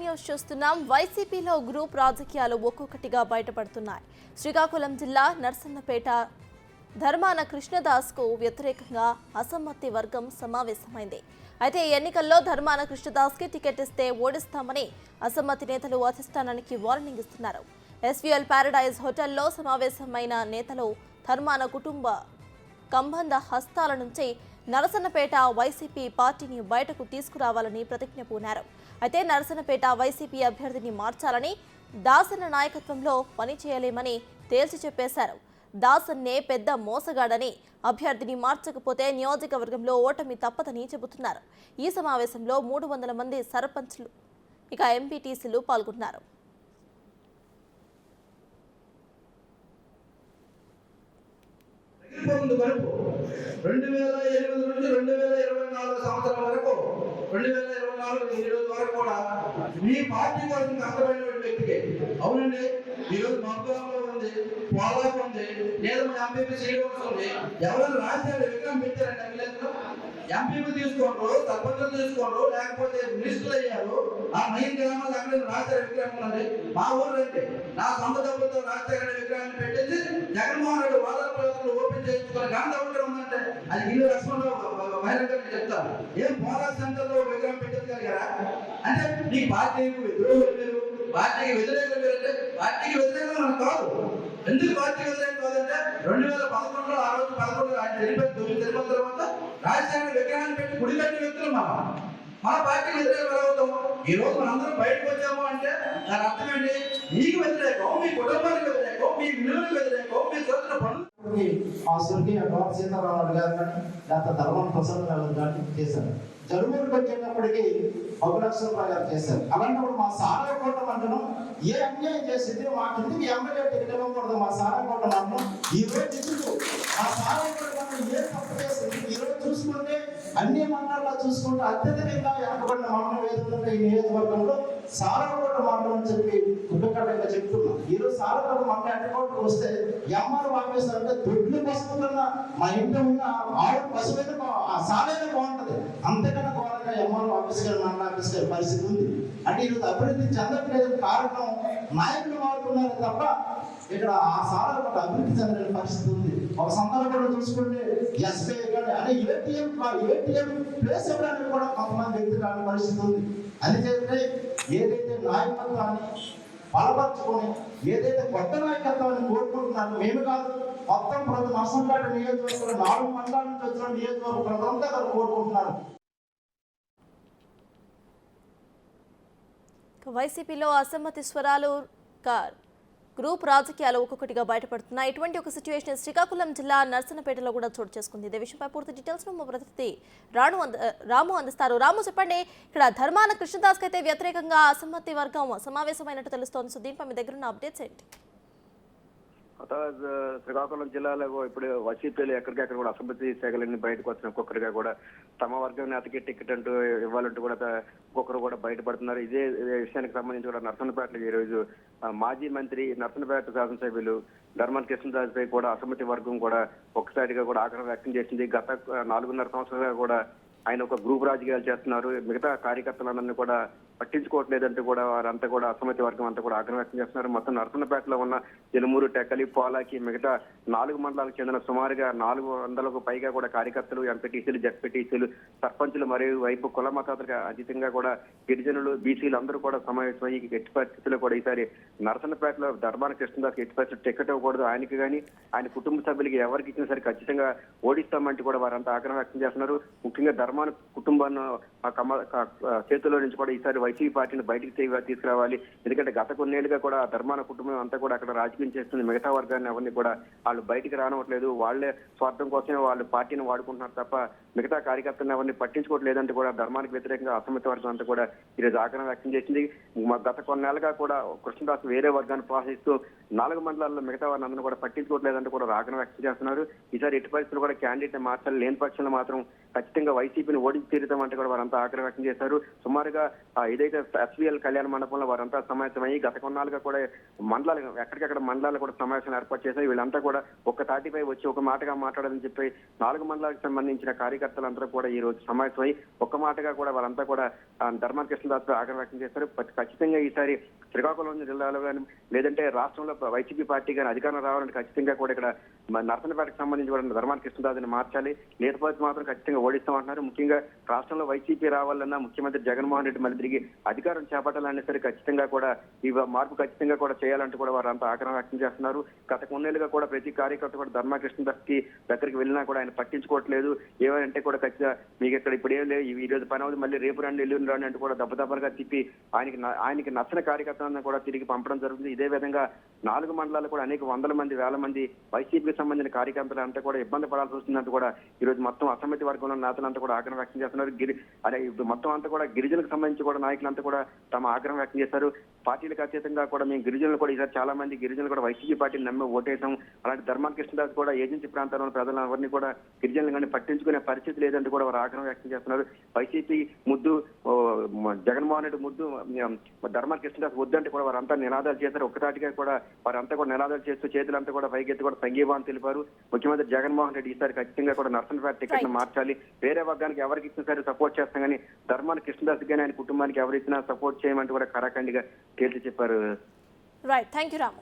News చూస్తున్నాం. వైసీపీలో group రాజకీయాలు ఒక్కొక్కటిగా బయటపడుతున్నాయి. శ్రీకాకుళం జిల్లా నర్సన్నపేట ధర్మాన కృష్ణదాస్కు వ్యతిరేకంగా అసమ్మతి వర్గం సమావేశమైంది. అయితే ఎన్నికల్లో ధర్మాన కృష్ణదాస్కి టికెట్ ఇస్తే ఓడిస్తామని అసమ్మతి నేతలు అధిష్టానానికి వార్నింగ్ ఇస్తున్నారు. ఎస్వీఎల్ ప్యారడైజ్ హోటల్లో సమావేశమైన నేతలు ధర్మాన కుటుంబ కంబంధ హస్తాల నుంచి నరసన్నపేట వైసీపీ పార్టీని బయటకు తీసుకురావాలని ప్రతిజ్ఞ పూనారు. అయితే నరసన్నపేట వైసీపీ అభ్యర్థిని మార్చాలని, దాసన్న నాయకత్వంలో పనిచేయలేమని తేల్చి చెప్పేశారు. దాసన్నే పెద్ద మోసగాడని, అభ్యర్థిని మార్చకపోతే నియోజకవర్గంలో ఓటమి తప్పదని చెబుతున్నారు. ఈ సమావేశంలో 300 మంది సర్పంచ్లు ఇక ఎంపీటీసీలు పాల్గొన్నారు. వరకు 2008 నుంచి 2024 సంవత్సరం వరకు 2024 ఈ రోజు వరకు కూడా మీ పార్టీ కోసం కష్టపడిన వ్యక్తికి అవునండి. ఈరోజు మగ్గాంలో ఉంది, పోలాకు ఉంది, లేదా మన ఎంపీపీ శ్రీనివాస్ ఉంది. ఎవరైనా రాజ్యాలు విగ్రహం పెట్టారండి అభిలేఖలో? ఎంపీపీ తీసుకోండ్రు, సర్పంచులు తీసుకోండ్రు, లేకపోతే మినిస్టర్లు అయ్యారు. ఆ మెయిన్ గ్రామాలు అక్కడ రాజశేఖర విగ్రహం ఉన్నది. మా ఊరు అంటే నా సొంత డబ్బులతో రాజశేఖర విగ్రహాన్ని పెట్టేసి జగన్మోహన్ రెడ్డి వాదాల ప్రవర్తనలు ఓపెన్ చేయించుకుని గాంధీ ఒకటి ఉందంటే అది ఇల్లు లక్ష్మణరావు బహిరంగంగా చెప్తారు. ఏం పోరాట సెంటర్లో విగ్రహం పెట్టగలిగారా అంటే నీ పార్టీకి విద్రోహులు మీరు, పార్టీకి వ్యతిరేకులు మీరు అంటే పార్టీకి వ్యతిరేకంగా మనకు కాదు. ఎందుకు పార్టీ వ్యతిరేకం కాదంటే 2011లో ఆ రోజు 11 ఆయన తెలిపిన తర్వాత రాజశేఖర విగ్రహాన్ని పెట్టి గుడి కట్టిన వ్యక్తులు మన పార్టీకి వ్యతిరేకం అవుతాము. ఈ రోజు మనందరం బయటకు వచ్చాము అంటే దాని అర్థం ఏంటి? మీకు వ్యతిరేకం, మీ కుటుంబానికి వ్యతిరేకం, మీ విలువలకు వ్యతిరేకం, మీ చేస్తున్న పనులు ఆ స్వర్గీయ గౌరవ సీతారామరావు గారు కానీ లేకపోతే ధర్మం ప్రసన్న గారు కానీ చేశారు. జరువులకు వచ్చేటప్పటికి 1 లక్ష రూపాయలు గారు చేశారు. అలాంటప్పుడు మా సారా కోట మండలం ఏ అన్యాయం చేసింది, మాకు ఎందుకు ఎమ్మెల్యే టికెట్ ఇవ్వకూడదు? మా సారా కోట మండలం ఈ రోజు ఇచ్చింది. మా సారా కోట మండలం ఏ తప్పు చేసింది? ఈ రోజు చూసుకుంటే అన్ని మండలాల్లో చూసుకుంటే అత్యధికంగా వెనకబడిన మండలం ఏదంటే ఈ నియోజకవర్గంలో సారకోట మండలం అని చెప్పి గుడ్డకట్టగా చెప్తున్నాం. ఈ రోజు సారకోట మండలం ఎట్టకోటకు వస్తే ఎంఆర్ ఆఫీస్ అంటే దొడ్లు పసుపుతున్న మా ఇంట్లో ఉన్న ఆరు పశువులైతే సాలైనా బాగుంటది. అంతకన్నా ఘోరంగా ఎంఆర్ ఆఫీస్ గారు మండల ఆఫీస్ గారి పరిస్థితి ఉంది. అంటే ఈరోజు అభివృద్ధి చెందట్లేదు. కారణం నాయకులు మారుతున్నారు తప్ప ఇక్కడ ఆ సారకోట అభివృద్ధి చెందలేని పరిస్థితి ఉంది. ఒక సందర్భంలో చూసుకుంటే ఎస్బీఐ కానీ అంటే ఏటీఎం ప్లేస్ ఇవ్వడానికి కూడా కొంతమంది వ్యక్తులు రాని పరిస్థితి ఉంది. అందుచేతే ఏదైతే నాయకత్వాన్ని బలపరచుకొని ఏదైతే కొత్త నాయకత్వాన్ని కోరుకుంటున్నారో మేము కాదు, మొత్తం ప్రతి నర్సంపేట నియోజకవర్గంలో 4 మండలాల నుంచి వచ్చిన నియోజకవర్గ ప్రజలంతా కోరుకుంటున్నారు. వైసీపీలో అసమ్మతి స్వరాలు గ్రూప్ రాజకీయాలు ఒక్కొక్కటిగా బయటపడుతున్నాయి. ఇటువంటి ఒక సిచ్యువేషన్ శ్రీకాకుళం జిల్లా నర్సన్నపేటలో కూడా చోటు చేసుకుంది. ఇదే విషయంపై పూర్తి డీటెయిల్స్ మా ప్రతినిధి రాము అందిస్తారు. రాము, చెప్పండి, ఇక్కడ ధర్మాన కృష్ణదాస్కి అయితే వ్యతిరేకంగా అసమ్మతి వర్గం సమావేశమైనట్టు తెలుస్తోంది. సో దీనిపై మీ దగ్గర ఉన్న అప్డేట్స్ ఏంటి? శ్రీకాకుళం జిల్లాలో ఇప్పుడు వైసీపీలు ఎక్కడికెక్కడ కూడా అసమ్మతి శాఖలన్నీ బయటకు వచ్చిన ఒక్కొక్కరిగా కూడా తమ వర్గం నేతకి టికెట్ అంటూ ఇవ్వాలంటూ కూడా ఒక్కొక్కరు కూడా బయటపడుతున్నారు. ఇదే విషయానికి సంబంధించి కూడా నర్సన్నపేటలో ఈ రోజు మాజీ మంత్రి నర్సన్నపేట శాసనసభ్యులు ధర్మాన కృష్ణదాస్ పై కూడా అసమ్మతి వర్గం కూడా ఒక్కసారిగా కూడా ఆగ్రహం వ్యక్తం చేసింది. గత 4.5 సంవత్సరాలుగా కూడా ఆయన ఒక గ్రూప్ రాజకీయాలు చేస్తున్నారు, మిగతా కార్యకర్తలందరినీ కూడా పట్టించుకోవట్లేదంటూ కూడా వారంతా కూడా అసమ్మతి వర్గం అంతా కూడా ఆగ్రహం వ్యక్తం చేస్తున్నారు. మొత్తం నర్సన్నపేటలో ఉన్న ఎనుమూరు, టెక్కలి, పోలాకి మిగతా 4 మండలాలకు చెందిన సుమారుగా 400కు పైగా కూడా కార్యకర్తలు, ఎంపీటీసీలు, జడ్పీటీసీలు, సర్పంచులు మరియు వైపు కుల మతాలకు అతీతంగా కూడా గిరిజనులు, బీసీలు అందరూ కూడా సమావేశమై ఎట్టి పరిస్థితుల్లో కూడా ఈసారి నర్సన్నపేటలో ధర్మాన కృష్ణదాస్ ఎట్టి పరిస్థితులు టికెట్ ఇవ్వకూడదు, ఆయనకి కానీ ఆయన కుటుంబ సభ్యులకి ఎవరికి ఇచ్చినా సరే ఖచ్చితంగా ఓడిస్తామంటూ కూడా వారంతా ఆగ్రహం వ్యక్తం చేస్తున్నారు. ముఖ్యంగా ధర్మాన కుటుంబాన్ని చేతుల్లో నుంచి కూడా ఈసారి వైసీపీ పార్టీని బయటికి తీసుకురావాలి. ఎందుకంటే గత కొన్నేళ్లుగా కూడా ధర్మాన కుటుంబం అంతా కూడా అక్కడ రాజకీయం చేస్తుంది. మిగతా వర్గాన్ని ఎవరిని కూడా వాళ్ళు బయటికి రానివ్వట్లేదు. వాళ్లే స్వార్థం కోసమే వాళ్ళు పార్టీని వాడుకుంటున్నారు తప్ప మిగతా కార్యకర్తలను ఎవరిని పట్టించుకోవట్లేదంటూ కూడా ధర్మానికి వ్యతిరేకంగా అసమ్మతి వర్గం అంతా కూడా ఈరోజు ఆగ్రహం వ్యక్తం చేసింది. గత కొన్నేళ్లుగా కూడా కృష్ణదాస్ వేరే వర్గాన్ని ప్రోత్సహిస్తూ 4 మండలాల్లో మిగతా వారిని అందరూ కూడా పట్టించుకోవట్లేదంటూ కూడా ఆగ్రహం వ్యక్తం చేస్తున్నారు. ఈసారి ఎట్టి పరిస్థితులు కూడా క్యాండిడేట్ మార్చాలి, లేని పక్షంలో మాత్రం ఖచ్చితంగా వైసీపీని ఓడించి తీరుతామంటే కూడా వారంతా ఆగ్రహం వ్యక్తం చేశారు. సుమారుగా ఏదైతే ఎస్వీఎల్ కళ్యాణ మండపంలో వారంతా సమావేశమయ్యి గత కొన్నాళ్ళుగా కూడా మండలాలు ఎక్కడికక్కడ మండలాలు కూడా సమావేశం ఏర్పాటు చేశారు. వీళ్ళంతా కూడా ఒక్క తాటిపై వచ్చి ఒక మాటగా మాట్లాడాలని చెప్పి 4 మండలాలకు సంబంధించిన కార్యకర్తలందరూ కూడా ఈ రోజు సమావేశమై ఒక్క మాటగా కూడా వారంతా కూడా ధర్మాన కృష్ణదాస్ ఆగ్రహం వ్యక్తం చేశారు. ఖచ్చితంగా ఈసారి శ్రీకాకుళం జిల్లాలో కానీ లేదంటే రాష్ట్రంలో వైసీపీ పార్టీ కానీ అధికారం రావాలంటే ఖచ్చితంగా కూడా ఇక్కడ నర్సన్నపేటకు సంబంధించి కూడా ధర్మాన కృష్ణదాస్ని మార్చాలి, లేకపోతే మాత్రం ఖచ్చితంగా ఓడిస్తామంటున్నారు. ముఖ్యంగా రాష్ట్రంలో వైసీపీ రావాలన్నా ముఖ్యమంత్రి జగన్మోహన్ రెడ్డి మళ్ళీ తిరిగి అధికారం చేపట్టాలనే సరే ఖచ్చితంగా కూడా ఈ మార్పు ఖచ్చితంగా కూడా చేయాలంటూ కూడా వారంతా ఆగ్రహం వ్యక్తం చేస్తున్నారు. గత కొన్నేళ్లుగా కూడా ప్రతి కార్యకర్త కూడా ధర్మాన కృష్ణదాస్ కి దగ్గరికి వెళ్ళినా కూడా ఆయన పట్టించుకోవట్లేదు. ఏమంటే కూడా ఖచ్చితంగా మీకు ఇక్కడ ఇప్పుడు ఏం లేదు, ఈ రోజు పని అవుతుంది, మళ్ళీ రేపు రండి ఎల్లుండి రండి అంటూ కూడా దెబ్బగా తిప్పి ఆయనకి నచ్చని కార్యకర్తలను కూడా తిరిగి పంపడం జరుగుతుంది. ఇదే విధంగా 4 మండలాలు కూడా అనేక వందల మంది వేల మంది వైసీపీకి సంబంధించిన కార్యకర్తలు అంతా కూడా ఇబ్బంది పడాల్సి వస్తుందంటూ కూడా ఈ రోజు మొత్తం అసమ్మతి వర్గంలో నేతలంతా కూడా ఆగ్రహం వ్యక్తం చేస్తున్నారు. మొత్తం అంతా కూడా గిరిజనులకు సంబంధించి కూడా నాయకులంతా కూడా తమ ఆగ్రహం వ్యక్తం చేశారు. పార్టీలకు అతీతంగా కూడా మేము గిరిజనులు కూడా ఈసారి చాలా మంది గిరిజనులు కూడా వైసీపీ పార్టీని నమ్మి ఓటేసాం. అలాంటి ధర్మాన కృష్ణదాస్ కూడా ఏజెన్సీ ప్రాంతాల్లో ప్రజలందరినీ కూడా గిరిజనులు కానీ పట్టించుకునే పరిస్థితి లేదంటూ కూడా వారు ఆగ్రహం వ్యక్తం చేస్తున్నారు. వైసీపీ ముద్దు జగన్మోహన్ రెడ్డి ముద్దు ధర్మాన కృష్ణదాస్ వద్దంటే కూడా వారంతా నినాదాలు చేశారు. ఒక్కసారిగా కూడా వారంతా కూడా నినాదాలు చేస్తూ చేతులంతా కూడా పైకెత్తి కూడా సంఘీభావం తెలిపారు. ముఖ్యమంత్రి జగన్మోహన్ రెడ్డి ఈసారి ఖచ్చితంగా కూడా నర్సన్నపేట టికెట్ మార్చాలి, వేరే వర్గానికి ఎవరికి ఇచ్చినా సరే సపోర్ట్ చేస్తాం కానీ ధర్మాన కృష్ణదాస్ కానీ ఆయన కుటుంబానికి ఎవరిచ్చినా సపోర్ట్ చేయమంటూ కూడా కరాఖండిగా తేల్చి చెప్పారు. Right, thank you Ramu.